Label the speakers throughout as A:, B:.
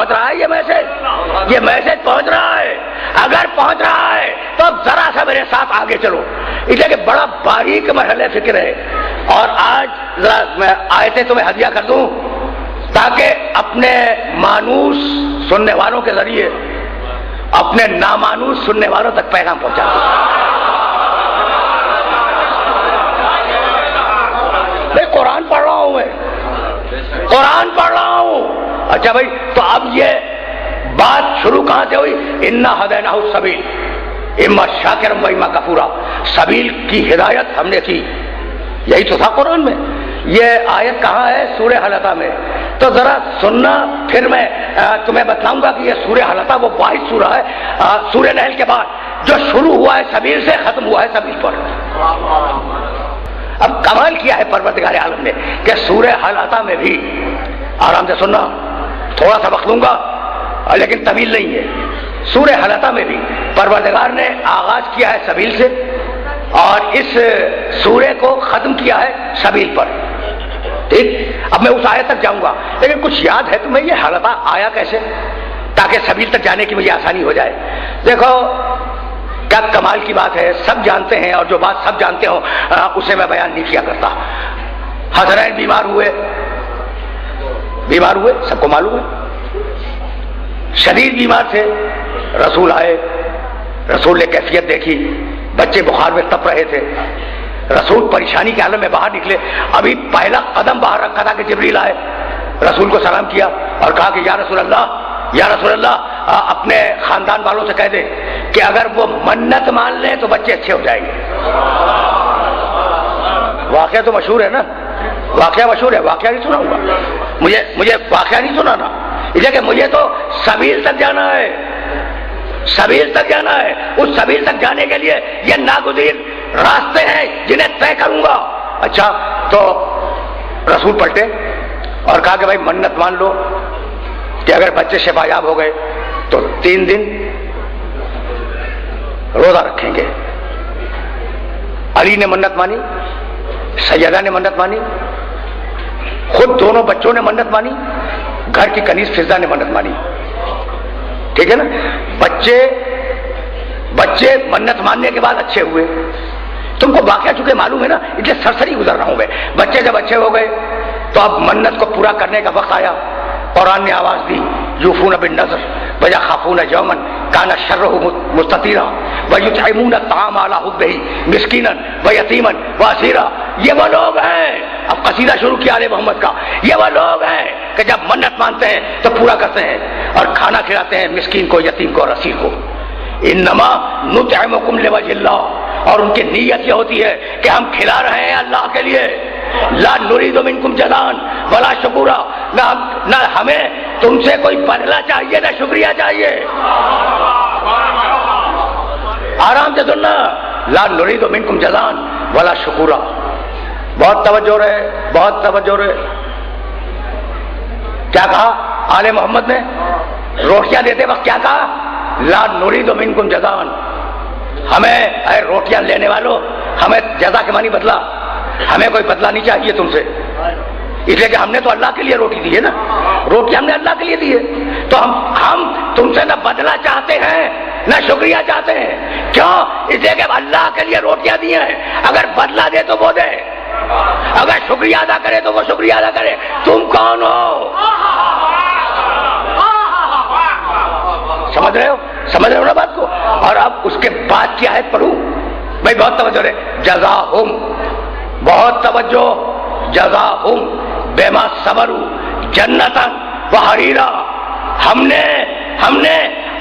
A: پہنچ رہا ہے یہ میسج پہنچ رہا ہے؟ اگر پہنچ رہا ہے تو اب ذرا سا میرے ساتھ آگے چلو، اس لیے کہ بڑا باریک مرحلہ فکر ہے۔ اور آج ذرا میں آیتیں تمہیں ہدیہ کر دوں تاکہ اپنے مانوس سننے والوں کے ذریعے اپنے نامانوس سننے والوں تک پیغام پہنچا دوں۔ میں قرآن پڑھ رہا ہوں، قرآن پڑھ رہا ہوں۔ اچھا بھائی، تو اب یہ بات شروع کہاں سے ہوئی؟ انا ہدیناہ السبیل اما شاکرا و اما کفورا، سبیل کی ہدایت ہم نے کی، یہی تو تھا قرآن میں۔ یہ آیت کہاں ہے؟ سورہ حلقہ میں۔ تو ذرا سننا، پھر میں تمہیں بتلاؤں گا کہ یہ سورہ حلقہ وہ واحد سورہ ہے سورہ نحل کے بعد جو شروع ہوا ہے سبیل سے، ختم ہوا ہے سبیل پر۔ اب کمال کیا ہے پروردگار عالم نے کہ سورہ حلقہ میں بھی، آرام سے سننا، تھوڑا سا وقت لوں گا لیکن طویل نہیں ہے، سورہ حلقہ میں بھی پروردگار نے آغاز کیا ہے سبیل سے اور اس سورہ کو ختم کیا ہے سبیل پر۔ ٹھیک، اب میں اس آیت تک جاؤں گا، لیکن کچھ یاد ہے تمہیں یہ حلقہ آیا کیسے، تاکہ سبیل تک جانے کی مجھے آسانی ہو جائے۔ دیکھو کیا کمال کی بات ہے، سب جانتے ہیں، اور جو بات سب جانتے ہو اسے میں بیان نہیں کیا کرتا۔ حسنین بیمار ہوئے، سب کو معلوم ہے، شدید بیمار تھے، رسول آئے، رسول نے کیفیت دیکھی، بچے بخار میں تپ رہے تھے، رسول پریشانی کے عالم میں باہر نکلے، ابھی پہلا قدم باہر رکھا تھا کہ جبریل آئے، رسول کو سلام کیا اور کہا کہ یا رسول اللہ اپنے خاندان والوں سے کہہ دے کہ اگر وہ منت مان لیں تو بچے اچھے ہو جائیں گے۔ واقعہ تو مشہور ہے نا، واقعہ مشہور ہے، واقعہ نہیں سناؤں گا، مجھے واقعہ نہیں سنانا، اس لیے کہ مجھے تو سبیل تک جانا ہے، سبیل تک جانا ہے۔ اس سبیل تک جانے کے لیے یہ ناگزیر راستے ہیں جنہیں طے کروں گا۔ اچھا، تو رسول پلٹے اور کہا کہ بھائی منت مان لو کہ اگر بچے شفا یاب ہو گئے تو 3 دن روزہ رکھیں گے۔ علی نے منت مانی، سیدہ نے منت مانی، خود دونوں بچوں نے منت مانی، گھر کی کنیز فضہ نے منت مانی۔ ٹھیک ہے نا، بچے منت ماننے کے بعد اچھے ہوئے۔ تم کو واقعہ چونکہ معلوم ہے نا، اس لیے سرسری گزر رہا ہوں میں۔ بچے جب اچھے ہو گئے تو اب منت کو پورا کرنے کا وقت آیا، قرآن نے آواز دی، یوفون بالنذر ویخافون یوما کان شرہ مستطیرا ویطعمون الطعام علی حبہ مسکینا ویتیما واسیرا۔ یہ وہ لوگ ہیں، اب قصیدہ شروع کیا آل محمد کا، یہ وہ لوگ ہیں کہ جب منت مانتے ہیں تو پورا کرتے ہیں اور کھانا کھلاتے ہیں مسکین کو، یتیم کو اور اسیر کو۔ انما نطعمکم لوجہ اللہ، اور ان کی نیت یہ ہوتی ہے کہ ہم کھلا رہے ہیں اللہ کے لیے، لا نرید منکم جزاء ولا شکورا، نہ ہمیں تم سے کوئی بدلہ چاہیے نہ شکریہ چاہیے۔ آرام سے سننا، لا نرید منکم جزاء ولا شکورا۔ بہت توجہ رہے، بہت توجہ رہے۔ کیا کہا آل محمد نے؟ روٹیاں دیتے وقت کیا کہا؟ لا نرید منکم جزاء، ہمیں اے روٹیاں لینے والوں، ہمیں جزا کے معنی بدلا، ہمیں کوئی بدلا نہیں چاہیے تم سے، اس لیے کہ ہم نے تو اللہ کے لیے روٹی دی ہے نا، روٹی ہم نے اللہ کے لیے دی ہے، تو ہم تم سے نہ بدلا چاہتے ہیں نہ شکریہ چاہتے ہیں۔ کیوں؟ اس لیے کہ اللہ کے لیے روٹیاں دی ہیں، اگر بدلا دے تو وہ دے، اگر شکریہ ادا کرے تو وہ شکریہ ادا کرے۔ تم کون ہو؟ سمجھ رہے ہو نا بات کو؟ اور اب اس کے بعد کی آیت پڑھوں بھائی، بہت توجہ رہے، جزاہم، بہت توجہ، جزاہم بما صبروا جنتا وحریرا۔ ہم نے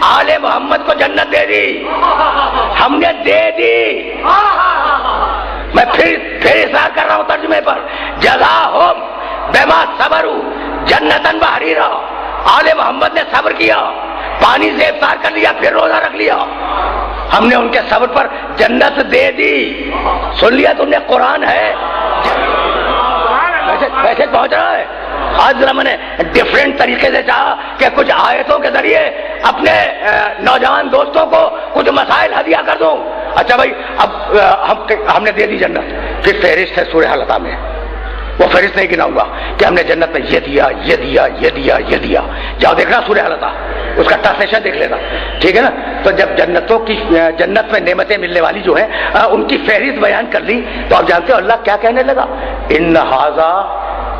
A: آل محمد کو جنت دے دی، ہم نے دے دی۔ میں پھر اصرار کر رہا ہوں ترجمے پر، جزاہم بما صبروا جنتا وحریرا۔ آل محمد نے صبر کیا، پانی سے افطار کر لیا، پھر روزہ رکھ لیا، ہم نے ان کے صبر پر جنت دے دی۔ سن لیا تم نے؟ قرآن ہے، ویسے پہنچ رہا ہے۔ آج ذرا میں نے ڈفرینٹ طریقے سے چاہا کہ کچھ آیتوں کے ذریعے اپنے نوجوان دوستوں کو کچھ مسائل ہدیہ کر دوں۔ اچھا بھائی، اب ہم نے دے دی جنت، پھر فہرست ہے سورہ حلقہ میں، وہ فہرست نہیں گناؤں گا کہ ہم نے جنت میں یہ دیا یہ دیا یہ دیا یہ دیا. جاؤ دیکھنا سورہ حلقہ، اس کا ٹرانسلیشن دیکھ لینا، ٹھیک ہے نا. تو جب جنت میں نعمتیں ملنے والی جو ہیں ان کی فہرست بیان کر لی تو آپ جانتے ہو اللہ کیا کہنے لگا؟ ان ھذا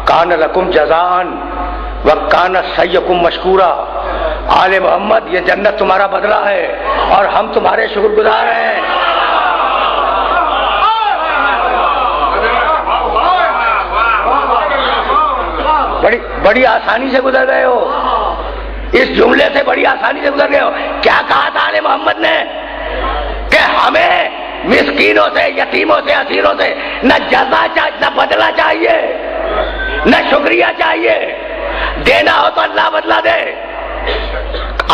A: کان لکم جزاء وکان سعیکم مشکورا. آل محمد یہ جنت تمہارا بدلہ ہے اور ہم تمہارے شکر گزار ہیں. بڑی آسانی سے گزر گئے ہو، اس جملے سے بڑی آسانی سے گزر گئے ہو. کیا کہا تھا آل محمد نے کہ ہمیں مسکینوں سے، یتیموں سے، اسیروں سے نہ جزا چاہیے، نہ بدلہ چاہیے، نہ شکریہ چاہیے. دینا ہو تو اللہ بدلہ دے،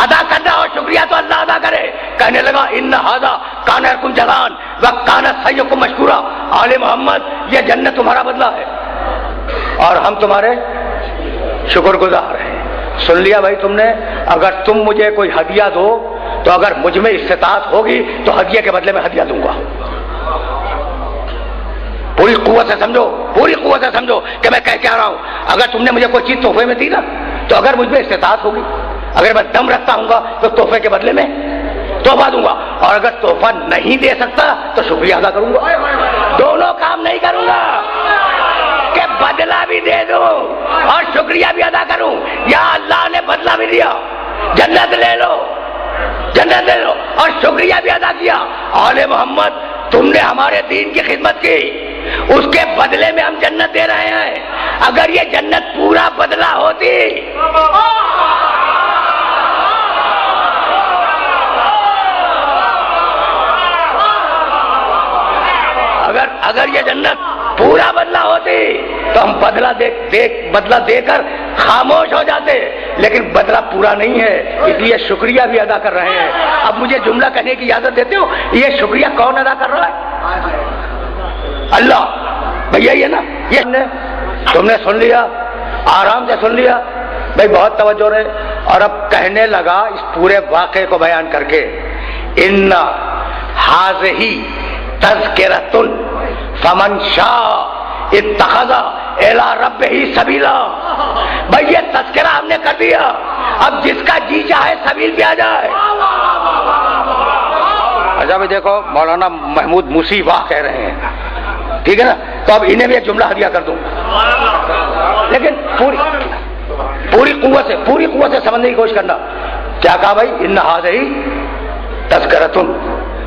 A: ادا کرنا ہو شکریہ تو اللہ ادا کرے. کہنے لگا ان ھذا کان لکم جزاء وکان سعیکم مشکورا. آل محمد یہ جنت تمہارا بدلہ ہے اور ہم تمہارے شکر گزار ہیں. سن لیا بھائی تم نے؟ اگر تم مجھے کوئی ہدیہ دو تو اگر مجھ میں استطاعت ہوگی تو ہدیہ کے بدلے میں ہدیہ دوں گا. پوری قوت سے سمجھو، پوری قوت سے سمجھو کہ میں کہہ کیا رہا ہوں. اگر تم نے مجھے کوئی چیز تحفے میں دی نا تو اگر مجھ میں استطاعت ہوگی، اگر میں دم رکھتا ہوں گا تو تحفے کے بدلے میں تحفہ دوں گا، اور اگر تحفہ نہیں دے سکتا تو شکریہ ادا کروں گا. دونوں کام نہیں کروں گا کہ بدلہ بھی دے دوں اور شکریہ بھی ادا کروں. یا اللہ نے بدلہ بھی دیا، جنت لے لو، جنت لے لو، اور شکریہ بھی ادا کیا. آل محمد تم نے ہمارے دین کی خدمت کی، اس کے بدلے میں ہم جنت دے رہے ہیں. اگر یہ جنت پورا بدلہ ہوتی، اگر یہ جنت پورا بدلہ ہوتی تو ہم بدلہ دے کر خاموش ہو جاتے. لیکن بدلہ پورا نہیں ہے، اس لیے شکریہ بھی ادا کر رہے ہیں. اب مجھے جملہ کہنے کی اجازت دیتے ہو؟ یہ شکریہ کون ادا کر رہا ہے؟ اللہ. بھیا یہ نا، یہ تم نے سن لیا، آرام سے سن لیا بھائی، بہت توجہ رہے. اور اب کہنے لگا اس پورے واقعے کو بیان کر کے، ان ھذہ تذکرۃ فمن شاء اتخذ الی ربہ سبیلا. بھائی یہ تذکرہ ہم نے کر دیا، اب جس کا جی چاہے سبیل پہ آ جائے. اچھا بھائی دیکھو، مولانا محمود موسی واہ کہہ رہے ہیں، ٹھیک ہے نا. تو اب انہیں بھی ایک جملہ ہدیہ کر دوں، لیکن پوری قوت سے سمجھنے کی کوشش کرنا. کیا کہا بھائی؟ ان ھذہ تذکرۃ.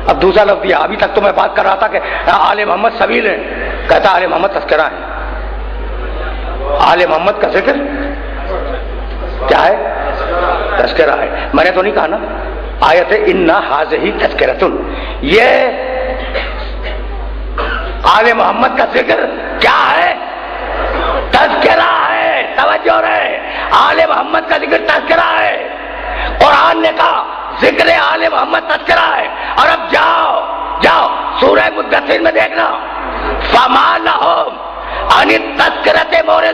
A: اب دوسرا لفظ دیا. ابھی تک تو میں بات کر رہا تھا کہ آل محمد سبیل ہے، کہتا آل محمد تذکرہ ہے. آل محمد کا ذکر کیا ہے؟ تذکرہ ہے. میں نے تو نہیں کہا نا، آیت ان ھذہ تذکرۃ، یہ آل محمد کا ذکر کیا ہے؟ تذکرہ ہے. توجہ رہے، آل محمد کا ذکر تذکرہ ہے. قرآن نے کہا ذکر آل محمد تذکرہ ہے. اور اب جاؤ سورہ مدثر میں دیکھنا، فما لہم عن التذکرۃ معرضون.